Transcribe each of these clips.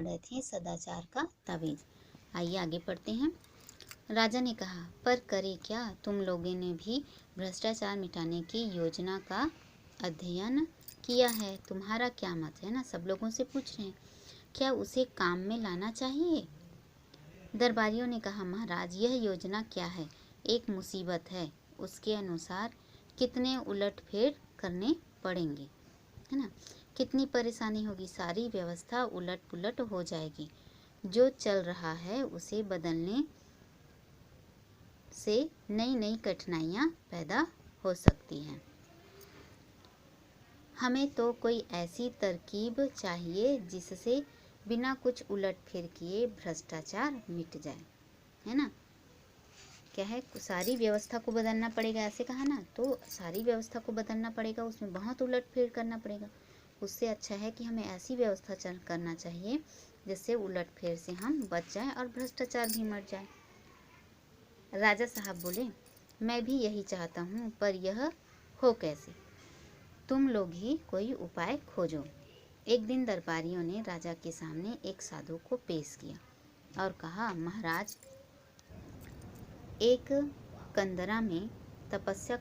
पढ़ रहे थे सदाचार का तावीज। आइए आगे पढ़ते हैं। राजा ने कहा, पर करे क्या, तुम लोगों ने भी भ्रष्टाचार मिटाने की योजना का अध्ययन किया है। तुम्हारा क्या मत है ना, सब लोगों से पूछ रहे हैं, क्या उसे काम में लाना चाहिए। दरबारियों ने कहा, महाराज यह योजना क्या है, एक मुसीबत है, उसके अनुसार कितने उलटफेर करने पड़ेंगे, है ना, कितनी परेशानी होगी, सारी व्यवस्था उलट पुलट हो जाएगी। जो चल रहा है उसे बदलने से नई नई कठिनाइयाँ पैदा हो सकती हैं। हमें तो कोई ऐसी तरकीब चाहिए जिससे बिना कुछ उलटफेर किए भ्रष्टाचार मिट जाए, है ना। क्या है, सारी व्यवस्था को बदलना पड़ेगा, ऐसे कहा ना, तो सारी व्यवस्था को बदलना पड़ेगा, उसमें बहुत उलटफेर करना पड़ेगा। उससे अच्छा है कि हमें ऐसी व्यवस्था करना चाहिए जिससे उलटफेर से हम बच जाएं और भ्रष्टाचार भी मट जाए। राजा साहब बोले, मैं भी यही चाहता हूँ, पर यह हो कैसे, तुम लोग ही कोई उपाय खोजो। एक दिन दरबारियों ने राजा के सामने एक साधु को पेश किया और कहा, महाराज, एक कंदरा में तपस्या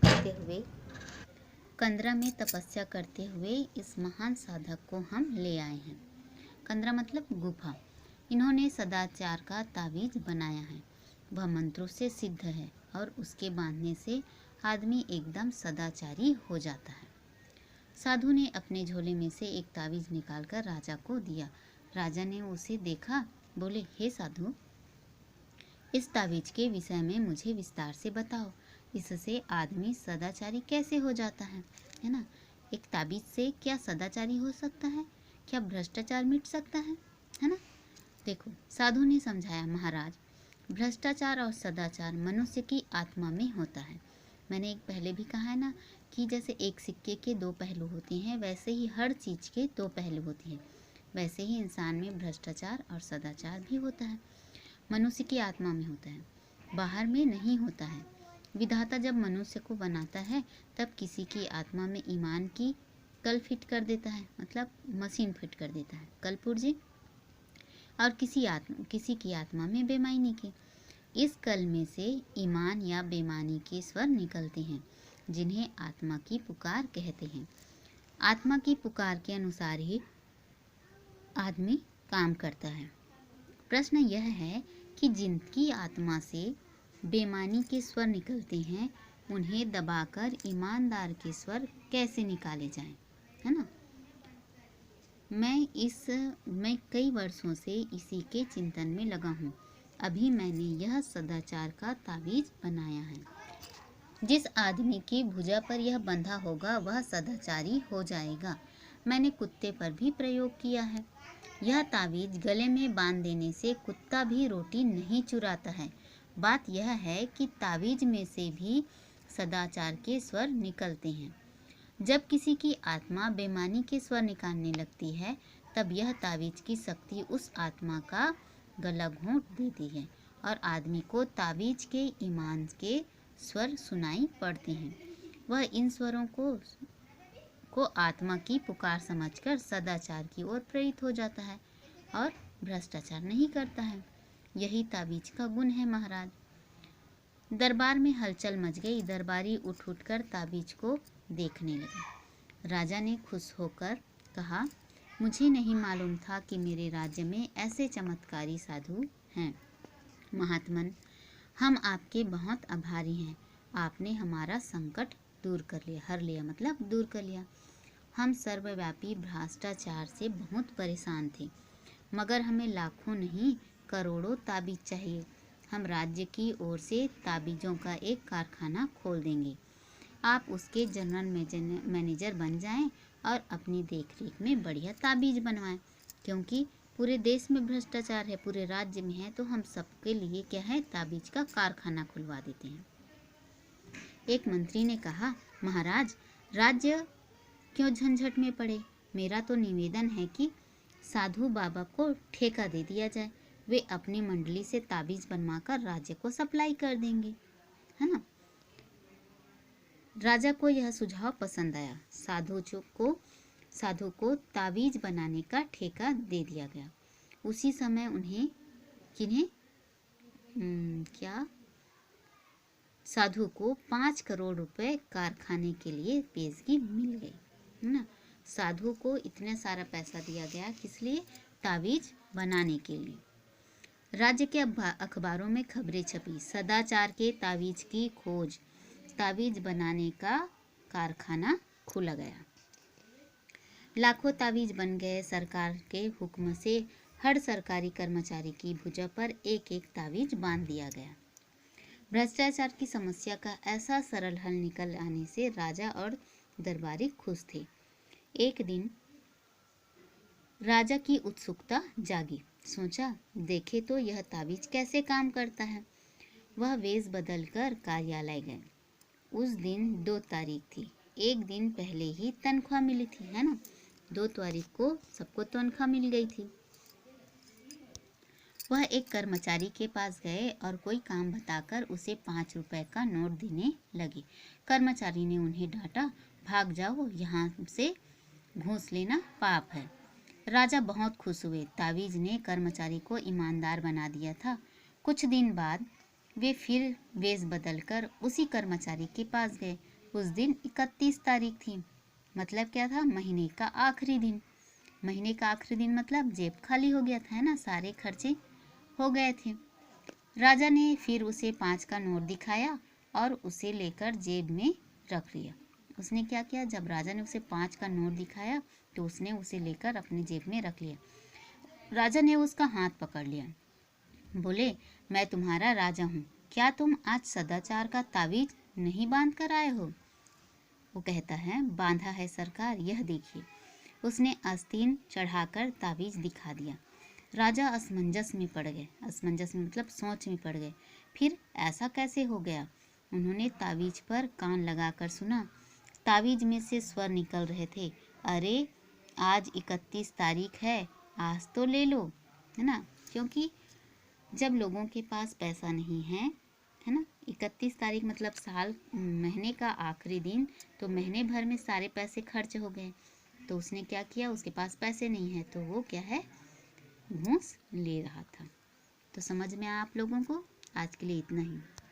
करते हुए इस महान साधक को हम ले आए हैं। कंदरा मतलब गुफा। इन्होंने सदाचार का तावीज बनाया है। वह मंत्रों से सिद्ध है और उसके बांधने से आदमी एकदम सदाचारी हो जाता है। साधु ने अपने झोले में से एक तावीज निकालकर राजा को दिया। राजा ने उसे देखा, बोले, हे साधु, इस तावीज के विषय में मुझे विस्तार से बताओ। इससे आदमी सदाचारी कैसे हो जाता है ना। एक ताबीज से क्या सदाचारी हो सकता है, क्या भ्रष्टाचार मिट सकता है ना। देखो, साधु ने समझाया, महाराज, भ्रष्टाचार और सदाचार मनुष्य की आत्मा में होता है। मैंने एक पहले भी कहा है ना कि जैसे एक सिक्के के दो पहलू होते हैं, वैसे ही हर चीज़ के दो पहलू होते हैं। वैसे ही इंसान में भ्रष्टाचार और सदाचार भी होता है, मनुष्य की आत्मा में होता है, बाहर में नहीं होता है। विधाता जब मनुष्य को बनाता है तब किसी की आत्मा में ईमान की कल फिट कर देता है, मतलब मशीन फिट कर देता है, कल पुर्जे, और किसी की आत्मा में बेईमानी की। इस कल में से ईमान या बेईमानी के स्वर निकलते हैं, जिन्हें आत्मा की पुकार कहते हैं। आत्मा की पुकार के अनुसार ही आदमी काम करता है। प्रश्न यह है कि जिनकी आत्मा से बेईमानी के स्वर निकलते हैं, उन्हें दबाकर ईमानदार के स्वर कैसे निकाले जाएं, है ना। मैं कई वर्षों से इसी के चिंतन में लगा हूँ। अभी मैंने यह सदाचार का तावीज बनाया है। जिस आदमी की भुजा पर यह बंधा होगा वह सदाचारी हो जाएगा। मैंने कुत्ते पर भी प्रयोग किया है। यह तावीज गले में बांध देने से कुत्ता भी रोटी नहीं चुराता है। बात यह है कि तावीज में से भी सदाचार के स्वर निकलते हैं। जब किसी की आत्मा बेईमानी के स्वर निकालने लगती है, तब यह तावीज की शक्ति उस आत्मा का गला घोंट देती है और आदमी को तावीज के ईमान के स्वर सुनाई पड़ते हैं। वह इन स्वरों को आत्मा की पुकार समझकर सदाचार की ओर प्रेरित हो जाता है और भ्रष्टाचार नहीं करता है। यही तावीज का गुण है, महाराज। दरबार में हलचल मच गई। दरबारी उठ कर तावीज को देखने लगे। राजा ने खुश होकर कहा, मुझे नहीं मालूम था कि मेरे राज्य में ऐसे चमत्कारी साधु हैं। महात्मन, हम आपके बहुत आभारी हैं। आपने हमारा संकट दूर कर लिया, हर लिया मतलब दूर कर लिया। हम सर्वव्यापी भ्रष्टाचार से बहुत परेशान थे, मगर हमें लाखों नहीं करोड़ों ताबीज चाहिए। हम राज्य की ओर से ताबीज़ों का एक कारखाना खोल देंगे। आप उसके जनरल मैनेजर बन जाएं और अपनी देखरेख में बढ़िया ताबीज़ बनवाएं। क्योंकि पूरे देश में भ्रष्टाचार है, पूरे राज्य में है, तो हम सबके लिए क्या है, ताबीज़ का कारखाना खुलवा देते हैं। एक मंत्री ने कहा, महाराज, राज्य क्यों झंझट में पड़े। मेरा तो निवेदन है कि साधु बाबा को ठेका दे दिया जाए। वे अपनी मंडली से ताबीज बनवाकर राज्य को सप्लाई कर देंगे, है ना। राजा को यह सुझाव पसंद आया। साधु को ताबीज बनाने का ठेका दे दिया गया। उसी समय उन्हें किन्हें क्या साधु को 5 करोड़ रुपए कारखाने के लिए पेशगी मिल गई, है ना। साधु को इतना सारा पैसा दिया गया, किस लिए? तावीज बनाने के लिए। राज्य के अखबारों में खबरें छपी, सदाचार के तावीज की खोज, तावीज बनाने का कारखाना खुला गया। लाखों तावीज बन गए। सरकार के हुक्म से हर सरकारी कर्मचारी की भुजा पर एक एक तावीज बांध दिया गया। भ्रष्टाचार की समस्या का ऐसा सरल हल निकल आने से राजा और दरबारी खुश थे। एक दिन राजा की उत्सुकता जागी, सोचा देखे तो यह तावीज कैसे काम करता है। वह वेश बदलकर कार्यालय गए। उस दिन 2 तारीख थी, एक दिन पहले ही तनख्वाह मिली थी, है ना। 2 तारीख को सबको तनख्वाह मिल गई थी। वह एक कर्मचारी के पास गए और कोई काम बताकर उसे 5 रुपए का नोट देने लगे। कर्मचारी ने उन्हें डांटा, भाग जाओ, यहाँ से घूस लेना पाप है। राजा बहुत खुश हुए। तावीज ने कर्मचारी को ईमानदार बना दिया था। कुछ दिन बाद वे फिर वेश बदलकर उसी कर्मचारी के पास गए। उस दिन 31 तारीख थी, मतलब क्या था? महीने का आखिरी दिन। महीने का आखिरी दिन मतलब जेब खाली हो गया था, है ना, सारे खर्चे हो गए थे। राजा ने फिर उसे 5 का नोट दिखाया और उसे लेकर जेब में रख लिया। उसने क्या किया? जब राजा ने उसे 5 का नोट दिखाया तो उसने उसे लेकर अपनी जेब में रख लिया। राजा ने उसका हाथ पकड़ लिया, बोले, मैं तुम्हारा राजा हूँ, क्या तुम आज सदाचार का तावीज नहीं बांध कर आए हो? वो कहता है, बांधा है सरकार, यह देखिए। उसने आस्तीन चढ़ाकर तावीज दिखा दिया। राजा असमंजस में पड़ गए। असमंजस में मतलब सोच में पड़ गए। फिर ऐसा कैसे हो गया? उन्होंने तावीज पर कान लगाकर सुना। तावीज में से स्वर निकल रहे थे, अरे आज 31 तारीख है, आज तो ले लो, है ना। क्योंकि जब लोगों के पास पैसा नहीं है ना, 31 तारीख मतलब साल महीने का आखिरी दिन, तो महीने भर में सारे पैसे खर्च हो गए। तो उसने क्या किया? उसके पास पैसे नहीं है तो वो क्या है? घूस ले रहा था। तो समझ में आया आप लोगों को? आज के लिए इतना ही।